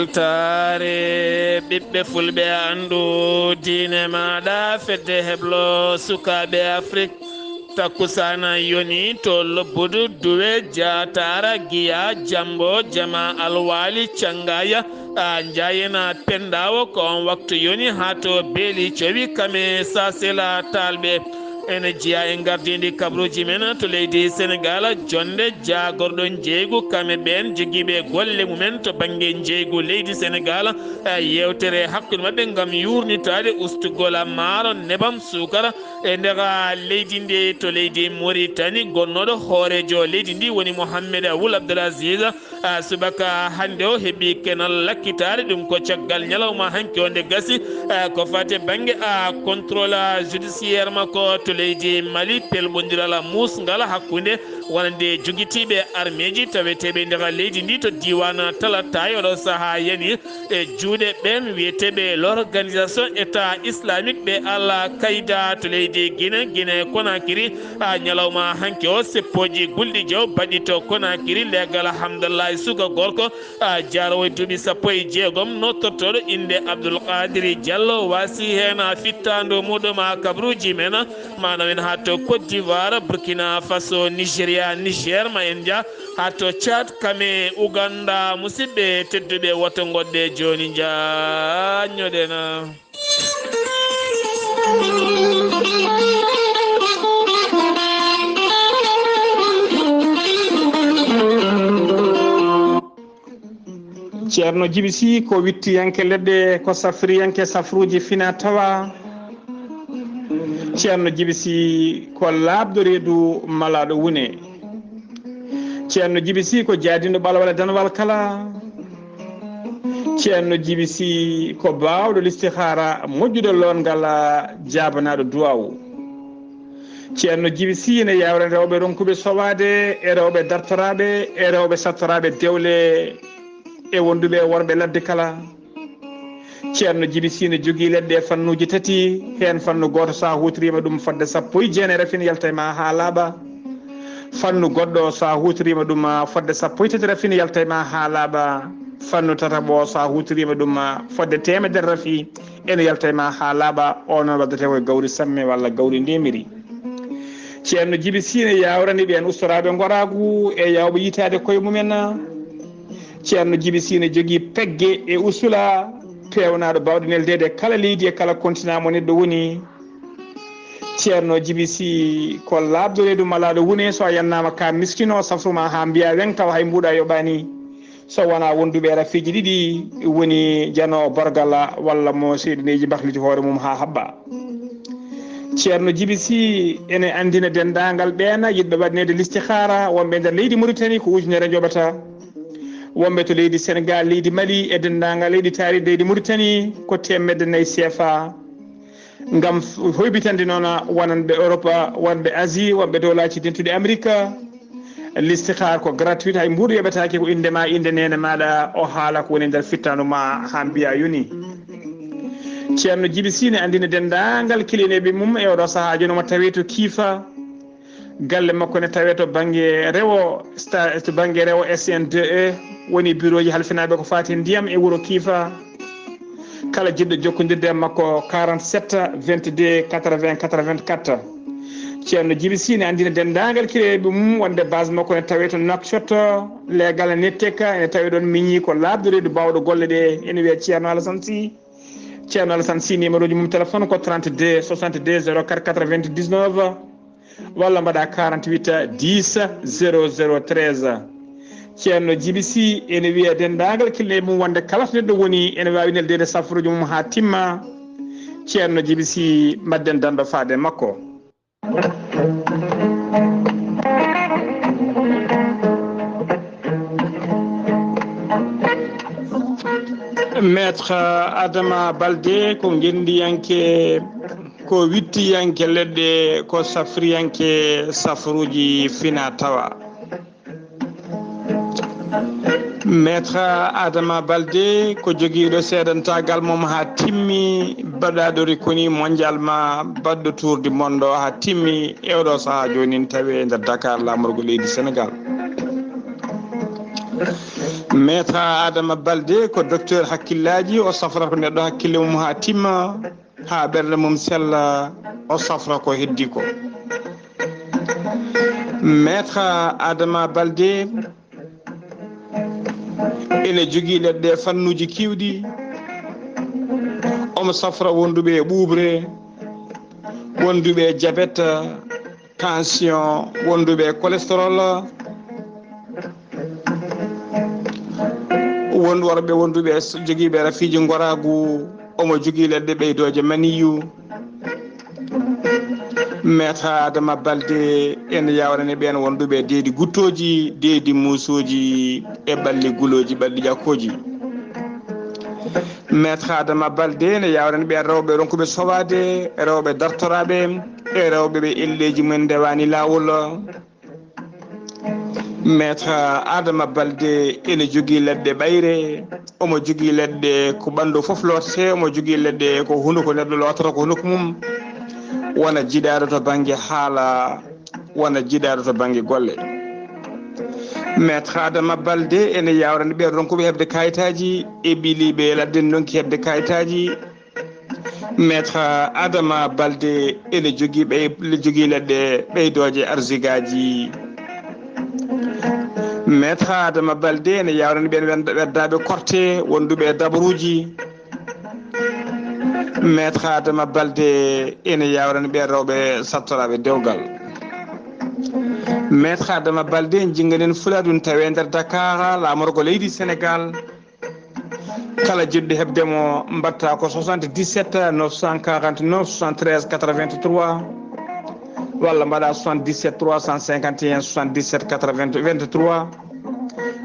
weltare ɓiɓɓe fulɓe andu diine maɗa fedde heblo sukaɓe afrique takkusana yoni to lobbudu duwe jatara giya jambo jama alwali cangaya a jayena pendawo ko on waktu yoni ha to beeli cowi kame sasela talɓe ene jiya en gardidi kabruji men to leydi sénégal jonde jagorɗon jeygu kame ɓen joguiɓe golle mumen to banggue jeygu leydi sénégal yewtere hakkude mabɓe gam yurnitade ustugol maaro nebam sukara e ndera leydi ndi to leydi mauritanie gonnoɗo hoorejo leydi ndi woni mouhammed wul abdoulaziz subaka hande o heeɓi kenal lakkitare ɗum ko caggal ñalawma hanki o nde gasi ko fate banggue contrôle judiciaire makko to leydi mali pelɓodiral musgal hakkude wonande joguitiɓe armeji taweteɓe ndera leydi ndi to diwan talatay oɗo saaha yani e juuɗe ɓen wiyeteɓe l'organisation état islamique ɓe al qaida to leydi guine konakiri ñalawma hanki o seppoji gulɗi jaw baɗi to konakiri legal hamdallahi suka gorko jarowo duuɓi 16 nottortoɗo inde abdoulkadiri diallo wasi hen fittando muɗum kabruji men manam en ha to côte d'ivoire burkina faso nigéria niger ma en dia ha to tchad kame uganda musidɓe tedduɓe woto goɗɗe joni jañoɗena ceerno Djiby Sy ko wittiyanke leɗɗe ko safriyanke safruji fina tawa ceerno Djiby Sy ko labdo reedu malaɗo wune ceerno Djiby Sy ko jaadindo ɓalwala danwal kala ceerno Djiby Sy ko bawɗo listihara moƴƴuɗo longal jabanaɗo duwawu ceerno Djiby Sy ne yawre rewɓe ronkuɓe sowade e rewɓe dartoraɓe e rewɓe sattoraɓe dewle e wonduɓe worɓe ladde kala ceerno Djiby Sy ne jogui leɗɗe fannuji tati hen fannu goto sa hutorima ɗum fodde 19 rafin yalta ma ha laaɓa fannu goɗɗo sa hutorima ɗum fodde 13 rafin yalta ma ha laaɓa fannu tataɓo sa hutorima ɗum fodde 100 rafi ene yalta ma ha laaɓa o noon waddate koye gawri samme walla gawri ndemiri ceerno Djiby Sy ne yawrani ɓen ustoraɓe goragu e yawɓe yitade koye mumen ceerno Djiby Sy ne jogui pegge e usula pewnaɗo bawɗe neldede kala leydi e kala continent mo neɗɗo woni ceerno Djiby Sy ko labdo reedu malaɗo wune so a yannama ka miskino safruma ha mbiya wen taw hay mbuɗa yoɓani so wona wonduɓe rafiji ɗiɗi woni jano borgal walla mo seydineji bahliti hoore mum ha habba ceerno Djiby Sy ene andina dendagal ɓen yiɗɓe waɗnede listihara wonɓe nder leydi Mauritanie ko ujunere joɓata wonɓe to leydi Sénégal leydi Mali e dendagal leydi taari leydi Mauritanie ko 400 CFA gam hoybitande noon wonanɓe Europe wonɓe Asie wonɓe dowlaci dentuɗe Amérique listihar ko gratuit hay mbuɗo yoɓetake ko indema inde nene maɗa o haala ko woni nder fittanu ma ha mbiya yoni ceerno Djiby Sy ne andina dendagal kilineɓe mum e oɗo saaha joni mo tawi to kiifa galle makko ne tawe to banggue rewo to banggue rewo SN2E woni bureau ji halfinaɓe ko fati ndiyam e wuuro kiifa kala jiɗɗo jokkodirde e makko 47 22 80 84 ceerno Djiby Sy ne andina dendagal kileɓe mum wonde base makko ne tawe to Nouakchott legal netteka ene tawi ɗon miñi ko labdo reedu bawɗo golle ɗe ene wiye ceerno Alassane Sy ceerno Alassane Sy numéro ji mum téléphone ko 32 62 04 99 walla mbaɗa 48 10 00 13 ceerno Djiby Sy ene wiya dendagal kille mum wonde kala to neɗɗo woni ene wawi neldede safruji mum ha timma ceerno Djiby Sy madden dando faade makko maître Adama Baldé ko gendiyanke ko wittiyanke leɗɗe ko safriyanke safruji fina tawa maître Adama Baldé ko joguiɗo seedantagal mum ha timmi baɗaɗori koni mondial ma baɗɗo tour du monde ha timmi ewɗo saaha joni tawi nder Dakar lamorgo leydi Sénégal maître Adama Balde ko docteur hakkillaji o safra ko neɗɗo hakkille mum ha timma ha ɓerde mum sella o safra ko heddi ko. maître Adama Balde ene jogui leɗɗe fannuji kiwɗi. omo safra wonduɓe e ɓuuɓre, wonduɓe e diabète, tension, wonduɓe e cholestérol, worɓe wonduɓe joguiɓe rafiji goragu. omo jogui leɗɗe ɓeydoje maniyu. maître Adama Balde ene yawrani ɓen wonduɓe deedi guttoji, deedi musuji e ɓalli guloji, ɓalli ƴakkoji. maître Adama Balde ne yawrani ɓen rewɓe ronkuɓe sowade, rewɓe dartoraɓe e rewɓe ɓe elleji mumen ndewani lawol. maître Adama Balde ene jogui leɗɗe ɓayre. omo jogui leɗɗe ko ɓandu foof lotte. omo jogui leɗɗe ko hunduko neɗɗo lotata ko hunduko mum, wona jiɗade to banggue haala, wona jiɗade to banggue golle. maître Adama Balde ene yawrani ɓen ronkuɓe hebde kayitaji e ɓiliɓe ladde donki hebde kayitaji. maître Adama Balde ene jogui leɗɗe ɓeydoje arsigaji. maître Adama Balde ene yawrani ɓen weddaɓe korte, wonduɓe dabaruji. maître Adama Balde ene yawrani ɓen rewɓe sattoraɓe dewgal. maître Adama Balde jinganen fula ɗum tawe nder Dakar lamorgo leydi Sénégal. kala jiɗɗo hebdemo mbatta ko 77 949 73 83 walla mbaɗa 77 351 77 23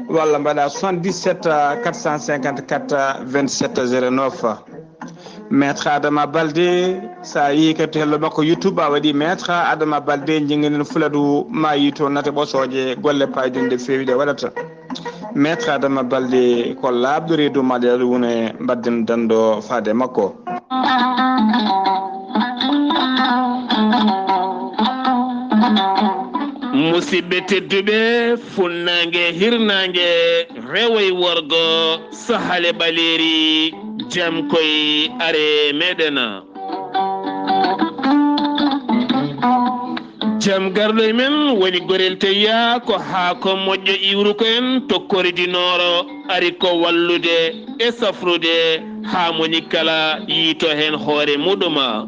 walla mbaɗa 77 454 27 09. maître Adama Balde sa yeehi kadi to hello makko YouTube a waɗi maître Adama Balde jinganen fuladu ma yi to nate ɓosoje golle paydude fewi ɗe waɗata. maître Adama Balde ko labɗo reedu maɗe aɗa wone mbadden dando faade makko. musidɓe tedduɓe, funnangue hirnangue rewoy worgo sahale ɓaleri jam koye are meɗen. jam garɗo e men woni gorel teya ko haako moƴƴo iwru ko en tokkoridinoro ari ko wallude e safrude ha moni kala yiito hen hoore muɗuma.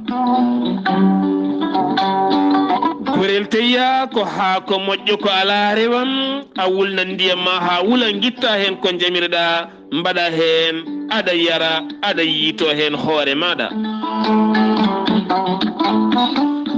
gorel teya ko haako moƴƴo ko ala rewam a wulna ndiyam ma ha wula guitta hen ko jamirɗa mbaɗa hen aɗa yara aɗa yiito hen hoore maɗa.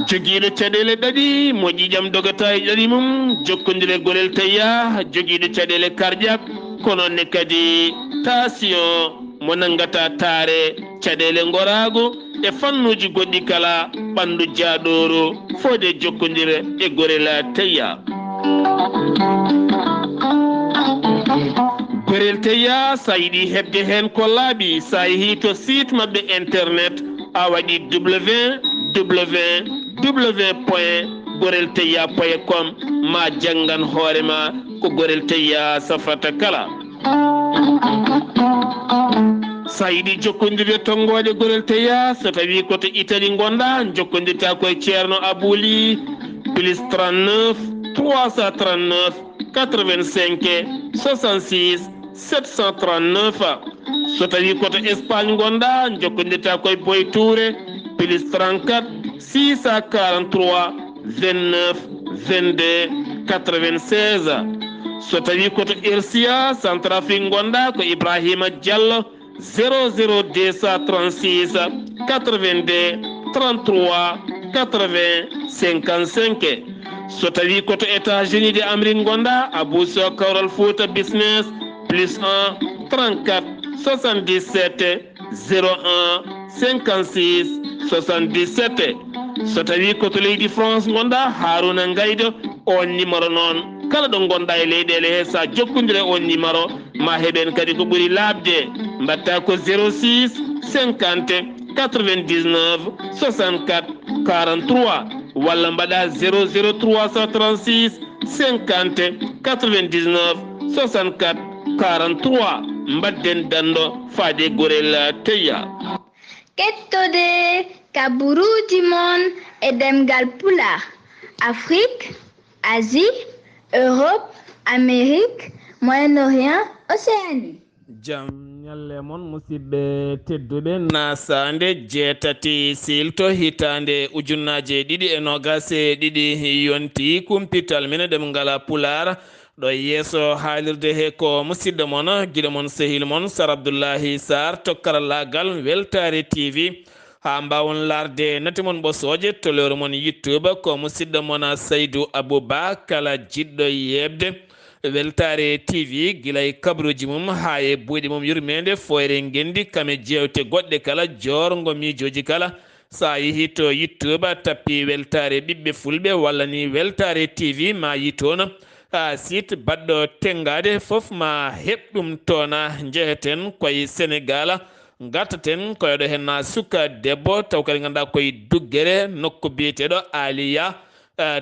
joguiɗo caɗele ɗaɗi mo ƴiƴam dogata e ɗaɗi mum jokkodire gorel teya joguiɗo caɗele cardiaque ko nonne kadi tension mo nangata taare caɗele gorago e fannuji goɗɗi kala ɓandu jaaɗoru fode jokkodire e gorela teya. gorel teya sa yiɗi hebde hen ko laaɓi sa yeehi to site mabɓe internet a waɗi www.gorelteya.com ma jangan hoorema ko gorel teya safrata kala. sa yiɗi jokkodirde tonggode gorel teya so tawi koto Italie gonɗa jokkodirta koye ceerno Abouli +39 339 85 66 739. so tawi koto Espagne gonɗa jokkodirta koye Boy Touré +34 643 29 22 96. so tawi koto Irsia Centrafrique gonɗa ko Ibrahima Diallo 00236 82 33 80 55. so tawi koto États-Unis de Amérique gonɗa Abousso Kawral Fouta Business +1 34 77 01 56 77. so tawi koto leydi France gonɗa Haruna Gaydo on numéro noon kala ɗo gonɗa e leyɗele he sa jokkodire on numéro ma heɓen kadi ko ɓuuri labde mbatta ko 06 50 99 64 43 walla mbaɗa 00336 50 99 64 43 mbadden dando faade gorel teya kettode kaburuji mon e ɗemngal pulaar Afrique, Asie, Europe, Amérique, Moyen-Orient, Océanie. jam nyalle mon musidɓe tedduɓe naasaande jeetati silto hitande ujunnaje ɗiɗi e nogase ɗiɗi yonti kumpital mine ɗemngal pulaar ɗo yeeso haalirde he ko musidɗo mon giɗo mon sehil mon Sar Aɓdullaahi Saar to karallagal weltare TV ha mbawon larde nati mon ɓosooje to lewru mon YouTube ko musidɗo mon Saydou Abouba kala jiɗɗo yebde weltare TV gilay kabruji mum ha e buuɗi mum yurmede foyre gendi kame jewte goɗɗe kala jorgo miijoji kala sa yeehi to YouTube tappi weltare ɓiɓɓe fulɓe walla ni weltare TV ma yi toon site baɗɗo tengade foof ma heɓɗum toona jeheten koye Sénégal gartaten koyeɗo hen suka debbo taw kadi ganduɗa koye duggere nokku biyeteɗo Aliya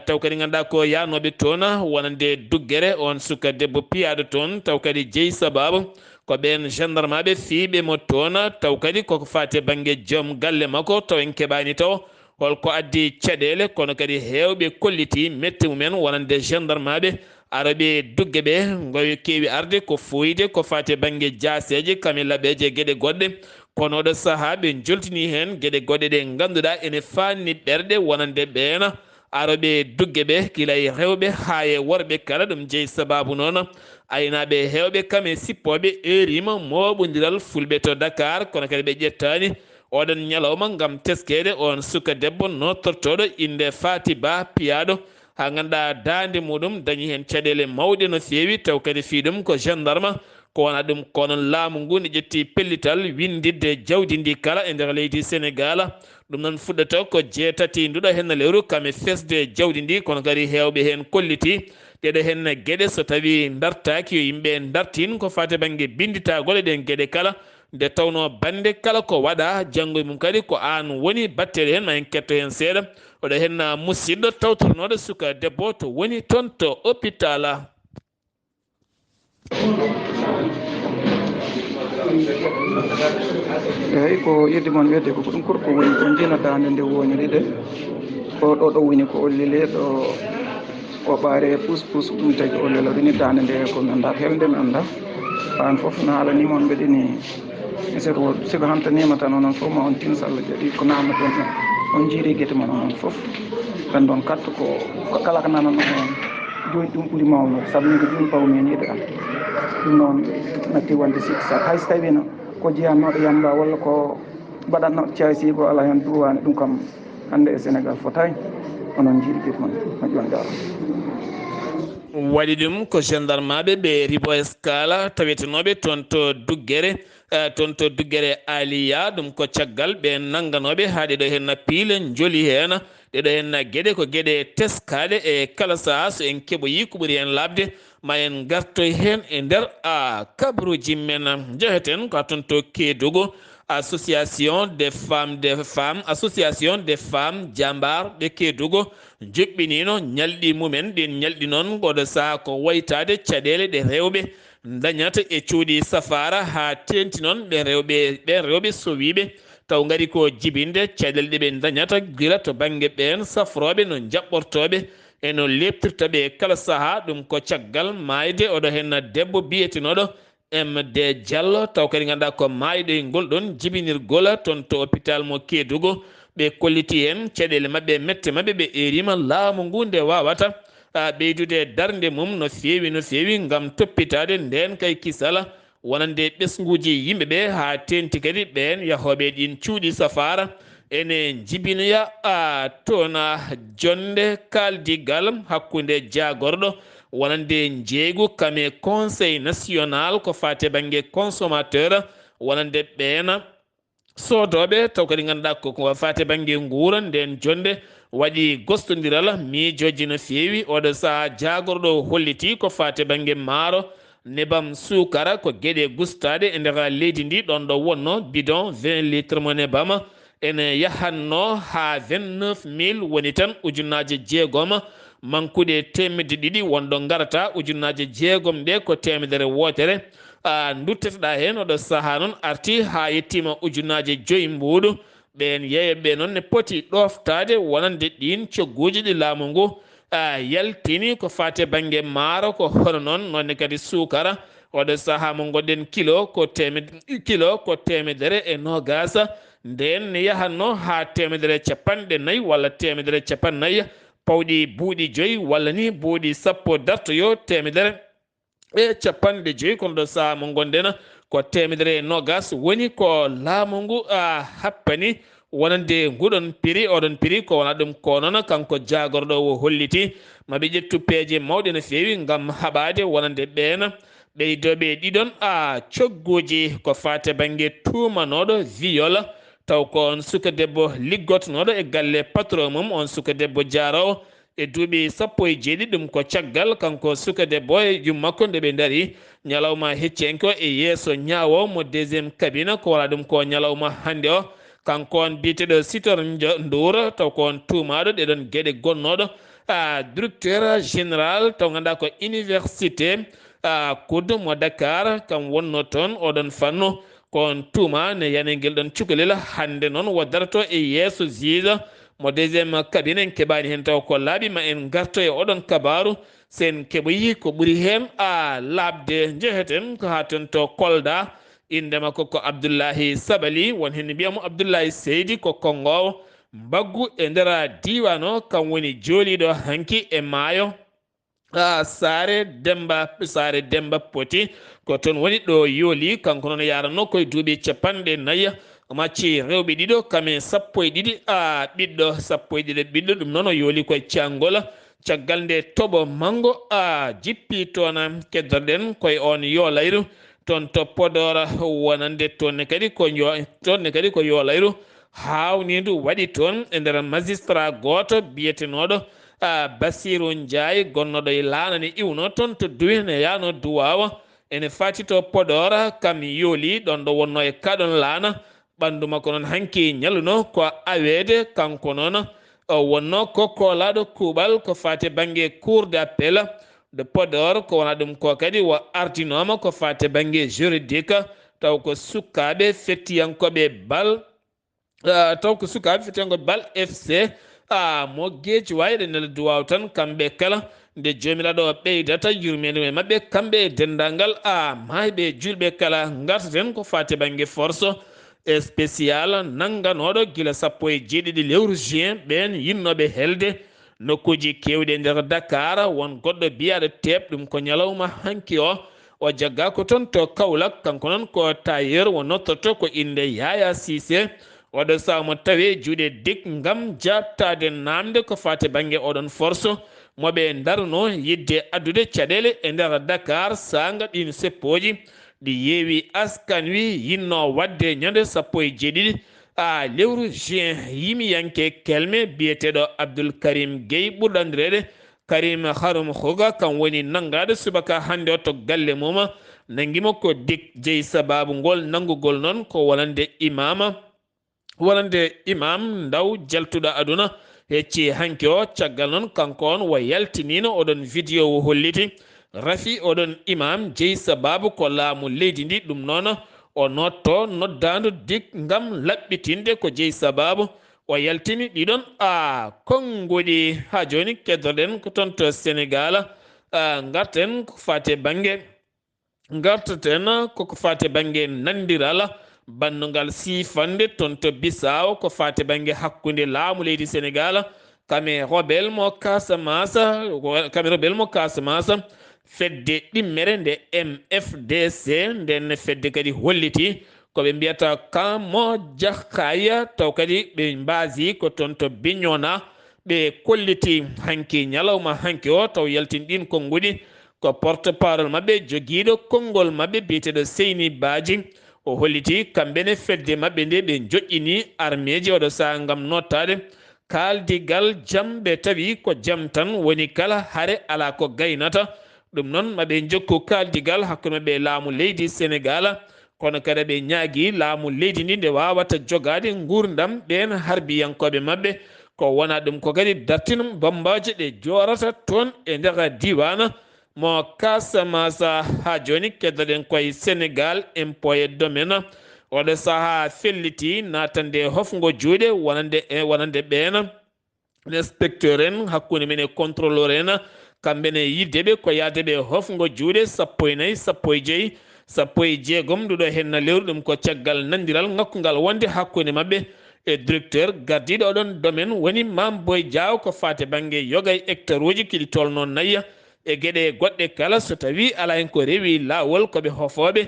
taw kadi ganduɗa ko yanoɓe toon wonande duggere on suka debbo piyaɗo toon taw kadi jeeyi sababu ko ɓen gendarme aɓe fiiɓe mo toon taw kadi koko fate banggue joom galle makko taw en keɓani taw holko addi caɗele kono kadi hewɓe kolliti metti mumen wonande gendarme aɓe araɓe dugge ɓe goyo kewi arde ko foyde ko fate banggue jaseje kame laɓeje gueɗe goɗɗe kono oɗo saaha ɓe joltini hen gueɗe goɗɗe ɗe ganduɗa ene fanni ɓerɗe wonande ɓeena aroɓe dugge ɓe kilay rewɓe ha e worɓe kala ɗum jeeyi sababu noon aynaɓe hewɓe kame sippoɓe erima moɓodiral fulɓe to Dakar kono kadi ɓe ƴettani oɗon ñalawma gam teskede on suka debbo nottortoɗo inde Fati Ba piyaɗo ha ganduɗa dande muɗum dañi hen caɗele mawɗe no fewi taw kadi fiɗum ko gendarme ko wona ɗum konon laamu ngu ne ƴetti pellital windidde jawdi ndi kala e nder leydi Sénégal ɗum noon fuɗɗata ko jeetati nduɗo hen lewru kame fesde jawdi ndi kono kadi hewɓe hen kolliti ɗeɗo hen gueɗe so tawi dartaki yo yimɓe dartin ko fate banggue binditagol ɗen gueɗe kala nde tawno bande kala ko waɗa janggo mum kadi ko an woni batteɗe hen ma en ketto hen seeɗa oɗo hen musidɗo tawtornoɗo suka debbo to woni toon to hôpital. eyyi ko yeddi moon wedde ko ɗum korko woni ko jina dande nde woniri de ko ɗo woni ko ollile ɗo o ɓaare pousse ɗum tagi ollila ɗini dande nde ko mi anda helde mi anda an foof no haalani moon mbeɗini siko hantanima tan onon fof ma on tin so Allah jaɓi ko namno toon on jiiri guete mon onon foof ɓen ɗon katta ko kala ko nanano on joni ɗum ɓuuri mawnude saabu min ko joni pawmin yiide an ɗum noon natti wonde sikki sak hayso tawino ko jeyannoɗo yamba walla ko mbaɗatno caasi ko ala hen duwani ɗum kam hande e Sénégal fotani onon jiiɗi guete mon moƴƴon jaro waɗi ɗum ko gendarme aɓe ɓe ribo escala tawetenoɓe toon to duggere Aliya ɗum ko caggal ɓe nangganoɓe ha ɗeɗo hen piile joli hen ɗeɗo hen gueɗe ko gueɗe teskaɗe e kala saaha so en keɓoyi ko ɓuuri hen labde ma en gartoy hen e nder kabruji men jeheten ko toon to Kédougou association des femmes jambar ɓe Kédougou juɓɓinino ñalɗi mumen ɗin ñalɗi noon oɗo saaha ko waytade caɗele ɗe rewɓe dañata e cuuɗi safara ha tenti noon ɓen rewɓe sowiɓe taw gari ko jibinde caɗele ɗe ɓe dañata guila to banggue ɓen safroɓe no jaɓɓortoɓe eno leptirtaɓe kala saaha ɗum ko caggal mayde oɗo hen debbo biyetenoɗo MD Diallo taw kadi ganduɗa ko mayɗo e ngol ɗon jibinirgol toon to hôpital mo Kédougou ɓe kolliti hen caɗele mabɓe mette mabɓe ɓe erima laamu ngu nde wawata ɓeydude darde mum no fewi gam toppitade nden kay kisala wonande ɓesguji yimɓeɓe ha tenti kadi ɓen yahoɓe ɗin cuuɗi safara ene jibinoya toon jonde kaldigal hakkude jagorɗo wonande jeeygu kame conseil national ko fate banggue consommateur wonande ɓeena sodoɓe taw kadi ganduɗa ko fate banggue nguura nden jonde waɗi gostodiral miijoji no fewi oɗo saaha jagorɗo holliti ko fate banggue maaro nebam sukara ko gueɗe gustade e nder leydi ndi ɗon ɗo wonno bidon 20 litres mo nebam ene yahanno ha 29 000 woni tan ujunnaje jeegom mankude temedde ɗiɗi wonɗo garata ujunnaje jeegom ɗe ko temedere wotere dutteteɗa hen oɗo saaha noon arti ha yettima ujunaje 5 mbuɗu ɓen yeeyoɓe noon ne poti ɗoftade wonande ɗin cogguji ɗi laamu ngu yaltini ko fate banggue maaro ko hono noon nonne kadi sukara oɗo saaha mo gonɗen kilo ko temedere e nogasa nden ne yahanno ha temedere capanɗe nayyi walla temedere capannayyi pawɗi buuɗi 5 walla ni buuɗi sappo dartoyo temedere e capanɗe 5 kono ɗo saaha mo gonɗen ko temedere e nogas woni ko laamu ngu happani wonande nguɗon prix oɗon prix ko wona ɗum ko noon kanko jagorɗo o holliti maɓe ƴettu peeje mawɗe no fewi gam haɓade wonande ɓen ɓeydoɓe ɗiɗon cogguji ko fate banggue tumanoɗo viol taw ko on suka debbo liggotonoɗo e galle patron mum on suka debbo jarawo e duuɓi 17 ɗum ko caggal kanko suka debbo e jummakko nde ɓe daari ñalawma heccenko e yeeso ñaawo mo deuxiéme cabine ko wala ɗum ko ñalawma hande o kanko on biteɗo Sitor Ndour taw ko on tumaɗo ɗeɗon gueɗe gonnoɗo directeur général taw ganduɗa ko université Koudou mo Dakar kam wonno toon oɗon fannu ko on tuma ne yaneguel ɗon cukalel hande noon woddarto e yeeso juge mo deuxiéme cabine en keɓani hen taw ko laaɓi ma en garto e oɗon kabaru sen keɓoyi ko ɓuuri hen labde jeheten ko ha ton to Kolda indema ko Aɓdullaahi Sabali won hen mbiyamo Aɓdullaahi Seydi ko kongowo mbaggu e nder diwan o kam woni jooliɗo hanki e maayo Saare Demba Poti ko toon woni ɗo yooli kanko noon yaranno koye duuɓi 40 macci rewɓe ɗiɗo kame 12 ɓiɗɗo 12 ɓiɗɗo ɗum noon o yooli koye cangol caggal nde toɓo mango jippi toon keddorɗen koye on yoolayru toon to Podor wonande tonne kadi ko yoolayru hawnidu waɗi toon e nder magistrat goto biyetenoɗo Basiru Ndiaye gonnoɗo e laanani iwno toon to duwi ne yano duwawa ene fati to Podor kam yooli ɗon ɗo wonno e kaɗon laana ɓandu makko noon hanki ñaluno ko awede kanko noon o wonno ko kolaɗo kuuɓal ko fate banggue cour d'appel de Podor ko wona ɗum ko kadi wo ardinoma ko fate banggue juridique taw ko sukaɓe fettiyankoɓe bal FC mo geeji wayɗe nele duwaw tan kamɓe kala nde jomiraɗo ɓeydata yurmede e mabɓe kamɓe e dendagal mayɓe julɓe kala gartaten ko fate banggue force spécial nangganoɗo guila 17 lewru juin ɓen yinnoɓe helde nokkuji kewɗe nder Dakar won goɗɗo biyaɗo teɓ ɗum ko ñalawma hanki o jagga ko toon to Kaolack kanko noon ko tailleur wo nottoto ko inde Yaya Cissé oɗo saha mo tawi juuɗe dik gam jabtade namde ko fate banggue oɗon force moɓe darno yidde addude caɗele e nder Dakar sanga ɗin seppoji ɗi yeewi askan wi yinno wadde ñande 17 lewru juin yimiyanke kelme biyeteɗo Abdoul Karim Gueye ɓurɗandirede Karim Harum Hoga kam woni nangade subaka hande o to galle mum nanguimo ko dik jeeyi sababu ngol nangugol noon ko wonande imam ndaw jaltuɗo aduna hecci hanki o caggal noon kanko on wo yaltinino oɗon vidéo o holliti rafi oɗon imam jeeyi sababu ko laamu leydi ndi ɗum noon o notto noddandu dik gam laɓɓitinde ko jeeyi sababu o yaltini ɗiɗon kongoɗi ha joni keddoɗen ko toon to Sénégal garten ko fate banggue nandiral bannugal sifande toon to Bissau ko fate banggue hakkude laamu leydi Sénégal kame rebel mo Casamance fedde ɗimmere nde MFDC nden fedde kadi holliti koɓe mbiyata kamo jahkaya taw kadi ɓe mbasi ko toon to Bignona ɓe kolliti hanki ñalawma hanki o taw yaltin ɗin konguɗi ko porte parole mabɓe joguiɗo konngol mabɓe biyeteɗo Seyni Badji o holliti kamɓene fedde mabɓe nde ɓe joƴƴini armeji oɗo saha gam nottade kaldigal jam ɓe tawi ko jam tan woni kala haare ala ko gaynata ɗum noon maɓe jokku kaldigal hakkude mabɓe laamu leydi Sénégal kono kadi ɓe ñaagui laamu leydi ndi nde wawata jogade gurdam ɓen harbiyankoɓe mabɓe ko wona ɗum ko kadi dartinum bambaji ɗe jorata toon e nder diwan mo Casamance ha joni keddoɗen koye Sénégal impôt et domaine oɗo saaha felliti natande hofgo juuɗe wonande ɓeena inspecteur en hakkude men e contrôleur en kamɓene yiddeɓe ko yadeɓe hofgo juuɗe 14 15 16 ɗuɗo henna lewru ɗum ko caggal nandiral ngakkugal wonde hakkude mabɓe e directeur gardiɗo oɗon domaine woni Mame Boye Diaw ko fate banggue yoga e hectare uji kiɗi tolno nayya e gueɗe goɗɗe kala so tawi ala hen ko rewi lawol koɓe hofoɓe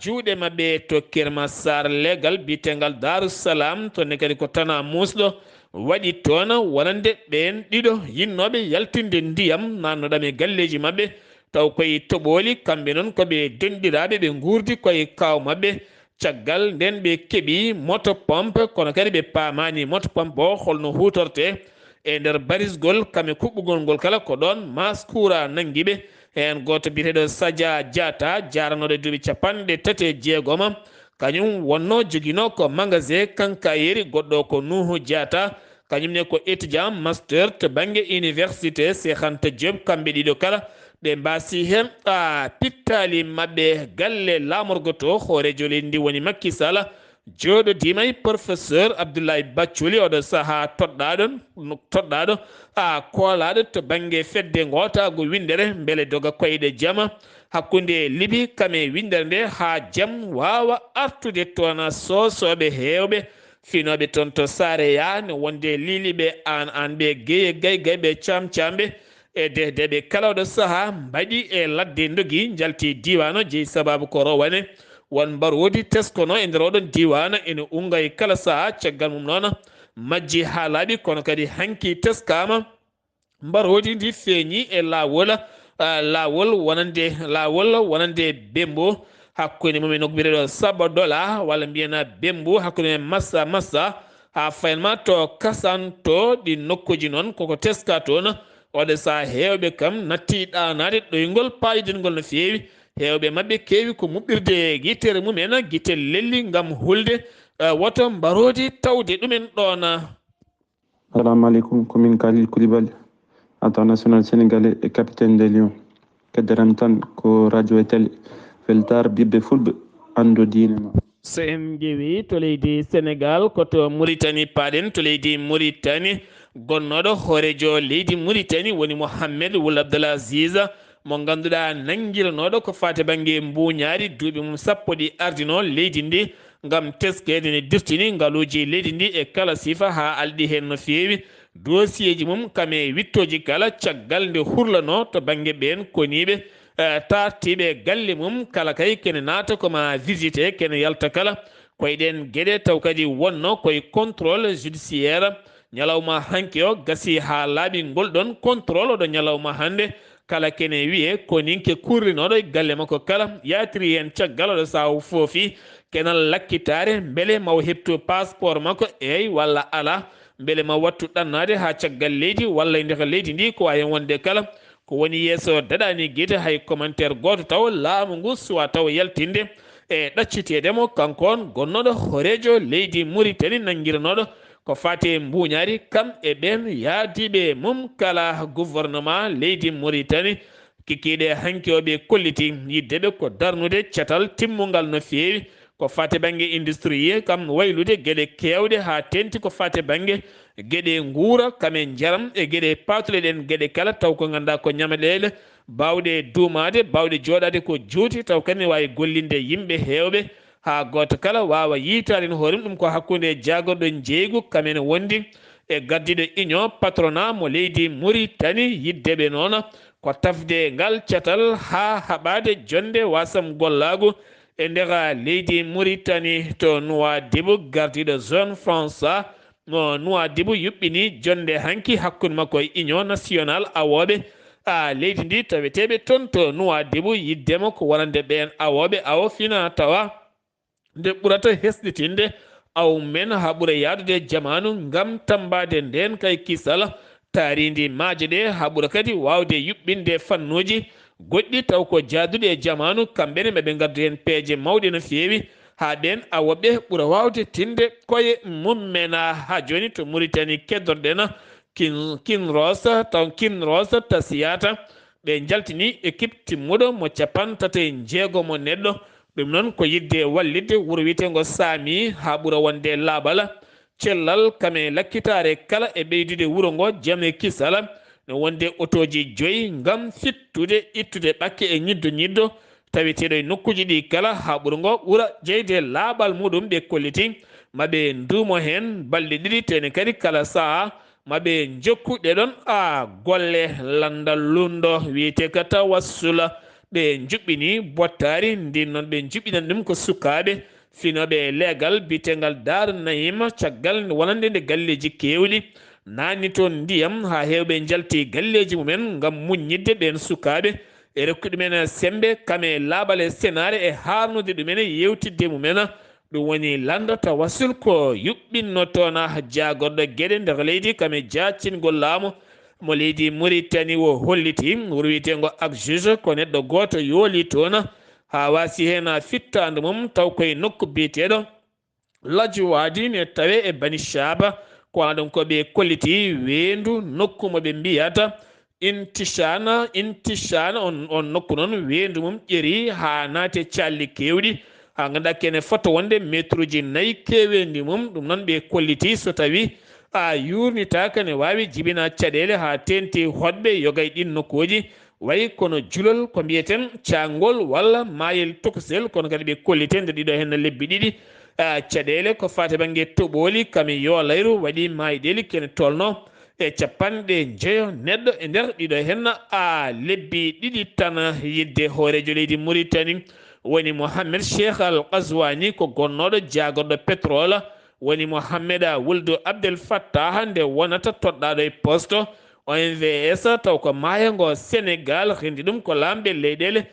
juuɗe mabɓe to Kerma Sar legal bitengal Darussalam tonne kadi ko tana musɗo waɗi toon wonande ɓen ɗiɗo yinnoɓe yaltinde ndiyam nannoɗam e galleji mabɓe taw koye toɓoli kamɓe noon koɓe denɗiraɓe ɓe gurdi koye kaw mabɓe caggal nden ɓe keeɓi moto pompe kono kadi ɓe paamani moto pompe o holno hutorte e nder barisgol kame kuɓɓugol ngol kala ko ɗon maskura nanguiɓe hen goto biteɗo Sadia Diata jaranoɗo duuɓi 36 kañum wonno joguino ko magasin kankayeri goɗɗo ko Nuhu Diata kañumne ko étudiant master to banggue université Cheikh Anta Diop kamɓe ɗiɗo kala ɓe mbasi hen pittali mabɓe galle lamorgo to hoorejo leydi ndi woni Macky Sall joɗodima e professeur Aɓdullaahi Bathily oɗo saaha toɗɗaɗo koolaɗo to banggue fedde gotago windere beele doga koyɗe jaama hakkude Liby kame windere nde ha jaam wawa artude toon sosoɓe hewɓe finoɓe toon to Sareya ne wonde liliɓe an ɓe gueye gay ɓe camcamɓe e dedeɓe kala oɗo saaha mbaɗi e ladde dogui jalti diwan jeeyi sababu ko rowane won mbarodi teskono e nder oɗon diwan ene unga e kala saaha caggal mum noon majji ha laaɓi kono kadi hanki teskama mbarodi ndi feeñi e lawol wonande Bembo hakkude mumen no mbiɗeɗo Sabadola walla mbiyana Bembo hakkude massa ha fayanma to Kasanto ɗi nokkuji noon koko teska toon oɗo saaha hewɓe kam natti ɗanade ɗoygol payidingol no feewi hewɓe mabɓe keewi ko muɓɓirde guitere mumen guite lelli gam hulde woto mbarodi tawde ɗumen ɗon. Assalamu alaikum, commune Khalil Koulibaly, international sénégalais et capitaine des Lions. Kedderam tan ko radio e télé weltar bibbe fulɓe ando diine ma. So en ƴeewi to leydi Sénégal koto Mauritanie paaɗen to leydi Mauritanie gonnoɗo hoorejo leydi Mauritanie woni Mohamed Ould Abdel Aziz mo ganduɗa nanguiranoɗo ko fate banggue mbuñaari duuɓi mum 10 ɗi ardino leydi ndi gam teskede ne dirtini ngaaluji leydi ndi e kala sifa ha alɗi hen no feewi dossier ji mum kame wittoji kala caggal nde hurlano to banggue ɓen koniɓe tartiɓe galle mum kala kay kene naata koma visité kene yalta kala koyeɗen gueɗe taw kadi wonno koye contrôle judiciaire ñalawma hanki o gasi ha laaɓi ngol ɗon contrôle oɗo ñalawma hande kala kene wiye koninke kurrinoɗo e galle makko kala yatiri hen caggal oɗo saha foofi kenal lakkitare beele maw heptu passeport makko eyyi walla ala beele ma wattu ɗannade ha caggal leydi walla e nder leydi ndi ko wawi wonde kala ko woni yeeso daɗani guide hay commentaire goto taw laamu ngu suwa taw yaltinde e ɗaccitedemo kankon gonnoɗo hoorejo leydi Mauritanie nanguiranoɗo ko fate mbuñaari kam e ɓen yaadiɓe mum kala gouvernement leydi Mauritanie kikiɗe hanki oɓe kolliti yiddeɓe ko darnude catal timmugal no feewi ko fate banggue industrie kam waylude gueɗe kewɗe ha tenti ko fate banggue gueɗe guura kame jaram e gueɗe patuleɗen gueɗe kala taw ko ganduɗa ko ñamaɗele bawɗe duumade bawɗe joɗade ko juuti taw kadi ne wawi gollinde yimɓe hewɓe ha goto kala wawa yitade no hoore ɗum ko hakkude jagorɗo jeygu kamene wondi e gardiɗo union patronat mo leydi Mauritanie yiddeɓe noon ko tafde ngal catal ha haɓade jonde wasam gollagu e nder leydi Mauritanie to Nouadhibou gardiɗo zone France mo Nouadhibou yuɓɓini jonde hanki hakkude makko e union national awoɓe leydi ndi taweteɓe toon to Nouadhibou yiddema ko wonande ɓen awoɓe awo fina tawa nde ɓurata hesɗitinde aw men ha ɓuura yaadude jamanu ngam tambade nden kay kisal taaridi maaje ɗe ha ɓuura kadi wawde yuɓɓinde fannuji goɗɗi taw ko jaaduɗe e jamanu kamɓene maɓe gaddu hen peeje mawɗe no feewi ha ɓen awoɓe ɓuura wawde tinde koye mummen ha joni to Mauritanie keddorɗen Kinross tasiyata ɓe jaltini équipe timmuɗo mo capantate jeegomo neɗɗo ɗum noon ko yidde wallidde wuro wiyetengo saami ha ɓuura wonde laaɓala cellal kame lakkitare kala e ɓeydude wuro ngo jaam e kisala no wonde otoji 5 ngam fittude ittude ɓakke e ñiddo tawiteɗo e nokkuji ɗi kala ha ɓuura ngo ɓuura jeyde laaɓal muɗum ɓe kolliti maɓe ndumo hen balɗe 2 tene kadi kala saaha maɓe jokku ɗeɗon golle landal lundo wiyete ka tawassula ɓe juɓɓini bottari ndin noon ɓe juɓɓinan ɗum ko sukaɓe finoɓe leegal bitengal Daaru Nahim caggal wonande nde galleji kewɗi nanni toon ndiyam ha hewɓe jalti galleji mumen ngam muññidde ɓen sukaɓe e rokku ɗumen sembe kame laaɓal e senare e harnude ɗumen yewtidde mumen ɗum woni landa tawassul ko yuɓɓinno toon jagorɗo gueɗe nder leydi kame jacingol laamu mo leydi Mauritanie o holliti wuro wiyetengo Agjuge ko neɗɗo goto yooli toon ha wasi hen fittande mum taw koye nokku biyeteɗo Lajwadi ne tawe e Bani Chaba ko aɗon ko ɓe kolliti wendu nokku moɓe mbiyata intishana on nokku noon wendu mum ƴeeri ha naate calli kewɗi ha ganduɗa kene foto wonde métre ji 4 kewendi mum ɗum noon ɓe kolliti so tawi yurnitaka ne wawi jibina caɗele ha tenti hoɗɓe yogay ɗin nokkuji wayi kono julol ko mbiyeten cangol walla mayel tokosel kono kadi ɓe kollite nde ɗiɗo hen lebbi ɗiɗi caɗele ko fate banggue toɓoli kami yolayru waɗi mayɗeli kene tolno e 50 neɗɗo e nder ɗiɗo hen lebbi ɗiɗi tan yidde hoorejo leydi Mauritanie woni Mohamed Cheikh Al Qazwani ko gonnoɗo jagorɗo pétrole woni Mohamed Wuldu Abdel Fattah nde wonata toɗɗaɗo e poste OMVS taw ko mayango Sénégal rendi ɗum ko lamɓe leyɗele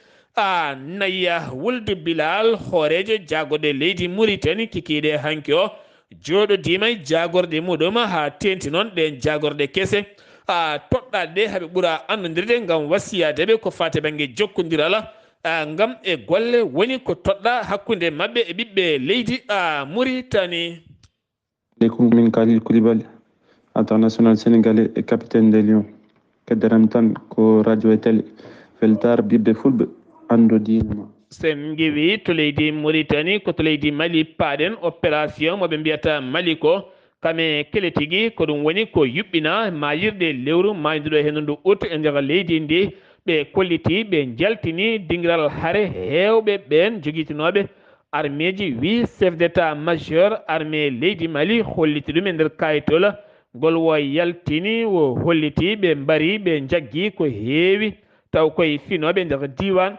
Naya Wuldu Bilal hoorejo jagorɗe leydi Mauritanie kikiɗe hanki o joɗodima jagorɗe muɗum ha tenti noon ɗen jagorɗe kese toɗɗaɗe ɗe haaɓe ɓuura andodirde ngam wasiyadeɓe ko fate banggue jokkodiral ngam e golle woni ko toɗɗa hakkude mabɓe e ɓiɓɓe leydi Mauritanie. aleykum min Kalil Koulibaly international sénégalais et capitaine des Lions keddaram tan ko radio e télé weltar ɓiɓɓe fulɓe ando dinama sen giwi to leydi Mauritanie ko to leydi Mali paaɗen opération moɓe mbiyata Mali ko kame kele tigui ko ɗum woni ko yuɓɓina mayirɗe lewru mayduɗo hen ndu août e nder leydi ndi ɓe kolliti ɓe jaltini dingiral haare hewɓe ɓen joguitinoɓe armée ji 8 chef d' état majeur armée leydi Mali holliti ɗum e nder kayitol ngol wo yaltini o holliti ɓe mbari ɓe jaggui ko heewi taw koye finoɓe nder diwan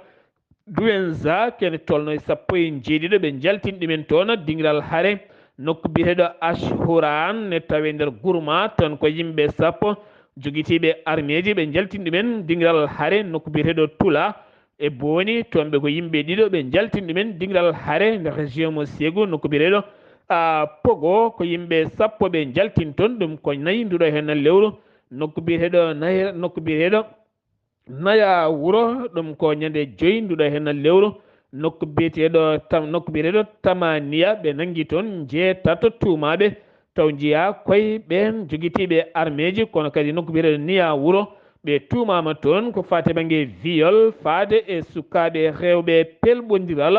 Douenza kene tolno 17 ɓe jaltini ɗumen toon dingiral haare nokku biyeteɗo Ashhuran ne tawe nder gourma toon ko yimɓe 10 joguitiɓe armée ji ɓe jaltini ɗumen dingiral haare nokku biyeteɗo Tula e booni toon ɓe ko yimɓe ɗiɗo ɓe jaltini ɗumen dingiral haare nder région mo Ségou nokku biyeteɗo Pogo ko yimɓe 10 ɓe jaltini toon ɗum ko nayi nduɗo hen lewru nokku biyeteɗo Naya wuro ɗum ko ñande 5 nduɗo hen lewru nokku biyeteɗo Tamania ɓe nanggui toon jeetato tuumaɓe taw jiiya koye ɓen joguitiɓe armée ji kono kadi nokku biyeteɗo Niya wuro ɓe tuumama toon ko fate banggue viol faade e sukaɓe rewɓe pelɓodiral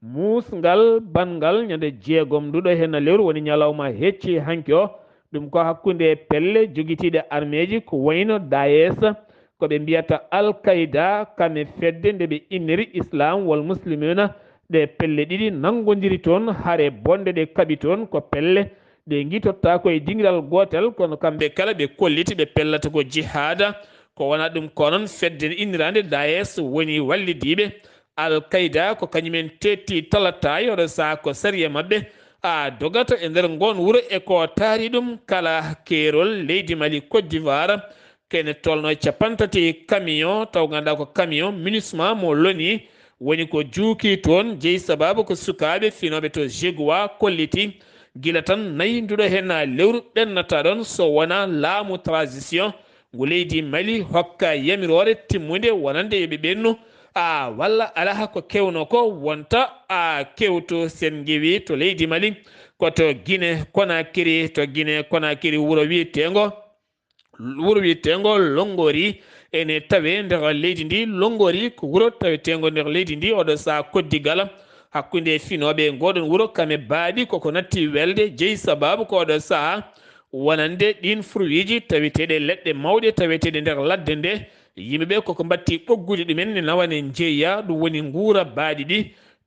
musgal bangal ñande 6 nduɗo hen lewru woni ñalawma hecci hanki o ɗum ko hakkude pelle joguitiɗe armée ji ko wayno Daesh koɓe mbiyata Al-Qaïda kame fedde nde ɓe inniri islam wal muslimina ɗe pelle ɗiɗi nangodiri toon haare bonde ɗe kaaɓi toon ko pelle ɗe guitotta koye dingiral gotel kono kamɓe kala ɓe kolliti ɓe pellata ko jihada ko wona ɗum ko noon fedde innirande Daesh woni wallidiɓe Al-Qaïda ko kañumen tetti talata yoɗo sa ko sariya mabɓe dogata e nder ngon wuuro e ko taari ɗum kala keerol leydi Mali Côte d'Ivoire kene tolno 50 camion taw ganduɗa ko camion munissement mo loni woni ko juuki toon jeeyi sababu ko sukaɓe finoɓe to Jegoua kolliti gila tan nayi nduɗo hen lewru ɓennata ɗon so wona laamu transition ngu leydi Mali hokka yamirore timmude wonande yoɓe ɓennu walla ala ko kewno ko wonta kewto sen gewi to leydi Mali koto Guinée Conakry wuro wiyetengo wuro wiyetengo Longori ene tawe nder leydi ndi. Longori ko wuro tawetengo nder leydi ndi oɗo saha koddigal hakkunde finoɓe ngoɗon wuro kame baaɗi koko natti welde jeeyi sababu ko oɗo saha wonande ɗin fruiji taweteɗe leɗɗe mawɗe taweteɗe nder ladde nde yimɓeɓe koko batti ɓoggude ɗumen ne nawane jeeya ɗum woni nguura baaɗi ɗi.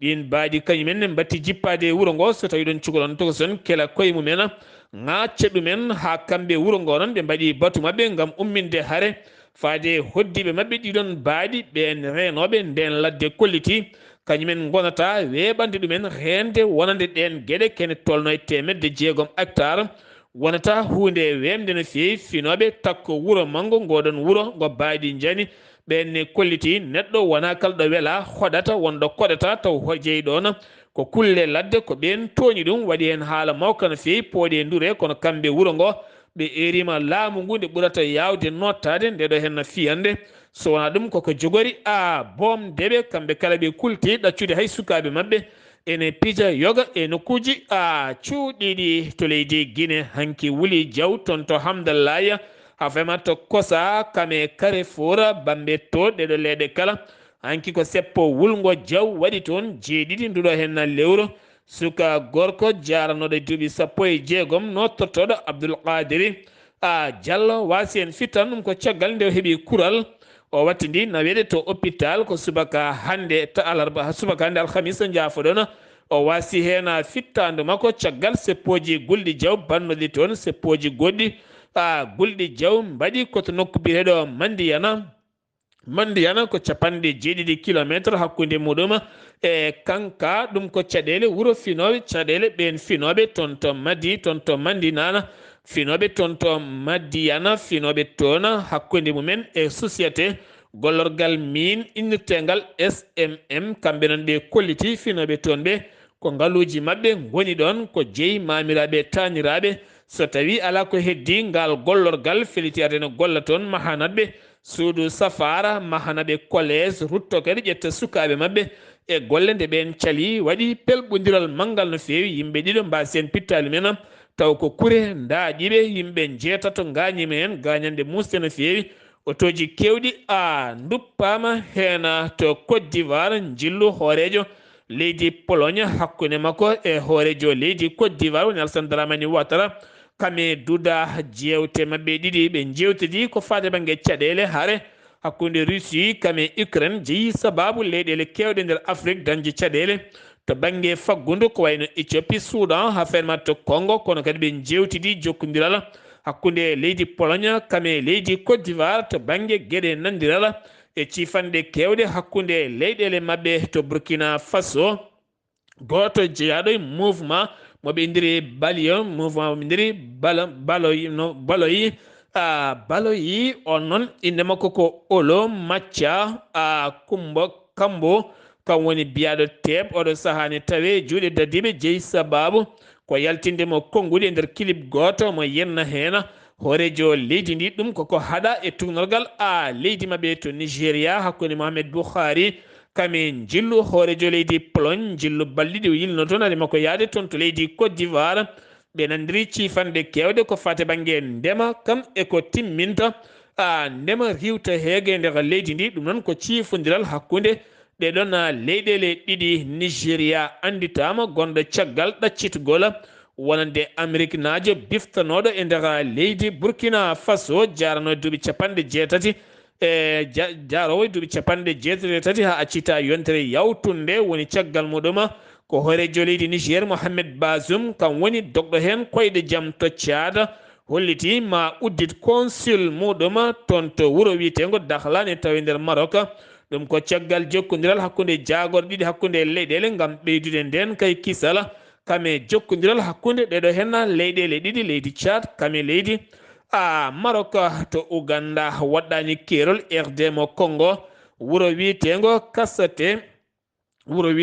ɗin baaɗi kañumen ne batti jippade wuro ngo so tawi ɗon cukalon tokoson kela koye mumen ŋacca ɗumen ha kamɓe wuro ngo noon ɓe mbaɗi batu mabɓe gam umminde haare faade hoddiɓe mabɓe ɗiɗon baaɗi ɓen renoɓe nden ladde kolliti kañumen gonata weɓande ɗumen rende wonande ɗen gueɗe kene tolno e 600 hectares wonata hunde wemde no fewi finoɓe takko wuro manggo ngoɗon wuro ngo baaɗi jani ɓenne kolliti neɗɗo wona kalɗo weela hoɗata wonɗo koɗata taw jeeyiɗon ko kulle ladde ko ɓen tooñi ɗum waɗi hen haala mawka no fewi pooɗe ndure kono kamɓe wuro ngo ɓe erima laamu ngu nde ɓurata yawde nottade ndeɗo hen fiyande so wona ɗum koko jogori bomdeɓe kamɓe kala ɓe kulti ɗaccude hay sukaɓe mabɓe ene pija yoga e nokkuji cuuɗiɗi to leydi Guinée hanki wuli jaw toon to Hamdallahi ha vraiment to kosa kame Carrefour bamɓe to ɗeɗo leeɗe kala hanki ko seppo wulgo jaw waɗi toon jeeɗiɗi nduɗo hen lewru suka gorko jaranoɗo duuɓi 16 nottortoɗo Abdoulkadiri Diallo wasi en fittan ɗum ko caggal nde heeɓi kural o wattidi nawede to hôpital ko subaka hande to alarba subaka hande alhamisa jaafoɗon o wasi hen fittande makko caggal seppoji gulɗi jaw bannoɗi toon seppoji goɗɗi gulɗi jaw mbaɗi koto nokku biyeɗo Mandiyana ko 70 kilométre hakkude muɗum e kanka ɗum ko caɗele wuro finoɓe caɗele ɓen finoɓe toon to Madi toon to Mandinana finoɓe toon to Madiyana finoɓe toon hakkude mumen e société gollorgal min innirtengal SMM kamɓe noon ɓe kolliti finoɓe toon ɓe ko ngaluji mabɓe goni ɗon ko jeeyi mamiraɓe taniraɓe so tawi ala ko heddi ngal gollorgal felitiyade no golla toon mahanatɓe suudu safara mahanaɓe collége rutto kadi ƴetta sukaɓe mabɓe e golle nde ɓen cali waɗi pelɓodiral manggal no fewi yimɓe ɗiɗo mbasi en pittali men taw ko kure daaƴiɓe yimɓe jeetato gañima hen gañande musde no fewi otoji kewɗi duppama hen to Côte d'Ivoire jillu hoorejo leydi Pologne hakkude makko e hoorejo leydi Côte d'Ivoire woni Alassane Dramane Ouattara kame duda jewte mabɓe ɗiɗi ɓe jewtidi ko fate banggue caɗele haare hakkude Russie kame Ukraine jeeyi sababu leyɗele kewɗe nder Afrique dañde caɗele to banggue faggudu ko wayno Éthiopie Soudan ha fermat to Congo kono kadi ɓe jewtidi jokkodiral hakkude leydi Pologne kame leydi Côte d'Ivoire to banggue gueɗe nandiral e cifanɗe kewɗe hakkude leyɗele mabɓe to Burkina Faso goto jeeyaɗo e mouvement moɓe indiri baliyo mouvement moɓe indiri baloyi on noon inde makko ko Olo Macca Kambo kam woni biyaɗo teeb oɗo sahani tawe juuɗe dadiɓe jeeyi sababu ko yaltindemo konguɗi e nder clip goto mo yenna hen hoorejo leydi ndi ɗum koko haɗa e tugnorgal leydi mabɓe to Nigéria hakkude Mohamed Buhari kame jillu hoorejo leydi Pologne jillu balliɗi o yilno toon ade makko yaade toon to leydi Côte d'Ivoire ɓe nandiri cifanɗe kewɗe ko fate banggue ndema kam eko timminta ndema riwta heege nder leydi ndi ɗum noon ko cifodiral hakkude ɗeɗon leyɗele ɗiɗi Nigéria anditama gonɗo caggal ɗaccitugol wonande Amérique naajo biftanoɗo e nder leydi Burkina Faso jarano duuɓi 80 jarowo duuɓi 83 ha accita yontere yawtunde woni caggal muɗum ko hoorejo leydi Niger Mohamed Bazoum kam woni dogɗo hen koyɗe jaam to Tchad holliti ma uddit consul muɗum toon to wuuro wiyetego Dakhla ne tawi nder Maroc ɗum ko caggal jokkodiral hakkude jagorɗe ɗiɗi hakkude leyɗele gam ɓeydude nden kay kisala kame jokkodiral hakkude ɗeɗo hen leyɗele ɗiɗi leydi Tchad kame leydi Maroc to Uganda waɗɗani kerol RD mo Congo wuuro wiyetego Kasete wuuro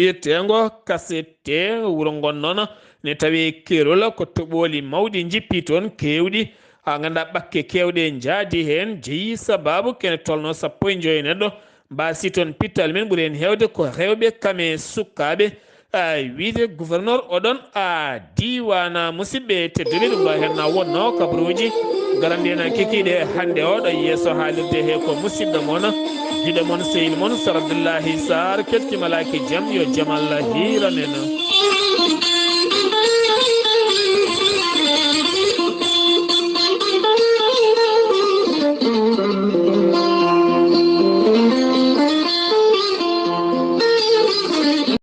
gon noon ne tawi kerol ko toɓoli mawɗi jippi toon kewɗi ha ganduɗa ɓakke kewɗe jaadi hen jeeyi sababu kene tolno 15 neɗɗo mbasi toon pittal men ɓuuri hen hewde ko rewɓe kame sukkaɓe wiide gouverneur oɗon a diwana musidɓe tedduɓe ɗum ɗo henna wonno kabaruji garandina kikiɗe hande oɗo yesso haalirde he ko musidɗo moon juɗe moon sehil moon Sar Aɓdullaahi Saar kettimalaki jaam yo jaam Allah hiranen.